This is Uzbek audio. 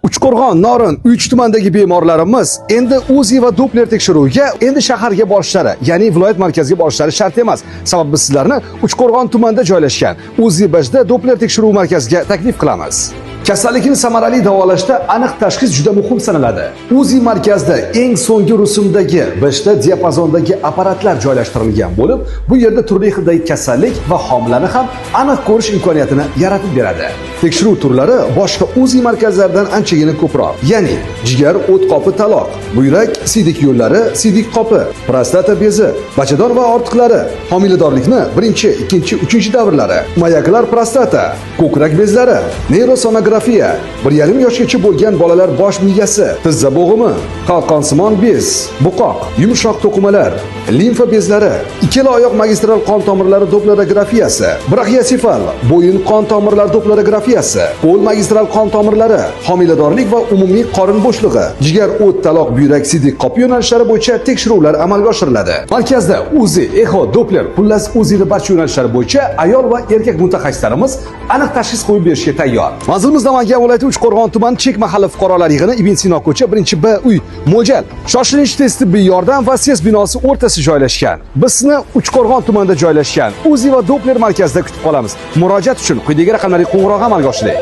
Uchqo'rg'on, Norin, 3 tumandagi bemorlarimiz endi UZI va Doppler tekshiruviga endi shaharga borishlari, ya'ni viloyat markaziga borishlari shart emas. Sababi biz sizlarni Uchqo'rg'on tumanida joylashgan UZI BJda Doppler tekshiruvi markaziga taklif qilamiz. Kasallikni samarali davolashda aniq tashxis juda muhim sanaladi. UZI markazida eng so'nggi rusumdagi BJda diapazondagi apparatlar joylashtirilgan bo'lib, bu yerda turli xildagi kasallik va homilani ham aniq ko'rish imkoniyatini yaratib beradi. Tekshiruv turlari boshqa UZI markazlaridan anchagina ko'proq. Ya'ni jigar o't qopi taloq, buyrak siydik yo'llari, siydik qopi, prostata bezi, bachadon va ortiqlari, homiladorlikni 1-chi, 2-chi, 3-chi davrlari, mayaklar prostata, ko'krak bezlari, neyrosonografiya, 1,5 yoshgacha bo'lgan bolalar bosh miyasi, tizza bo'g'imi, qalqonsimon bez, buqoq, yumshoq to'qimalar, limfa bezlari, ikkala oyoq magistral qon tomirlari dopplerografiyasi, braxiosefal, bo'yin qon tomirlari dopplerografiyasi, qo'l magistral qon tomirlari, homiladorlik va umumiy qorin bo'shlig'i, jigar o't taloq buyrak siydik qop yo'nalishlari bo'yicha tekshiruvlar amalga oshiriladi. Markazda UZI, echo, Doppler, xullas UZIning barcha yo'nalishlari bo'yicha ayol va erkak mutaxassislarimiz aniq tashxis qo'yib berishga tayyor. Manzilimiz Namangan viloyati Uchqo'rg'on tuman Chek mahalla fuqarolar yig'ini Ibn Sino ko'cha 1-B uy. Mo'ljal, shoshilinch tez tibbiy yordam va SES binosi o'rtasida joylashgan. Biz sizni Uchqo'rg'on tumanida joylashgan UZI va Doppler markazida kutib qolamiz. Murojaat uchun quyidagi raqamlarga qo'ng'iroq amalga oshiring.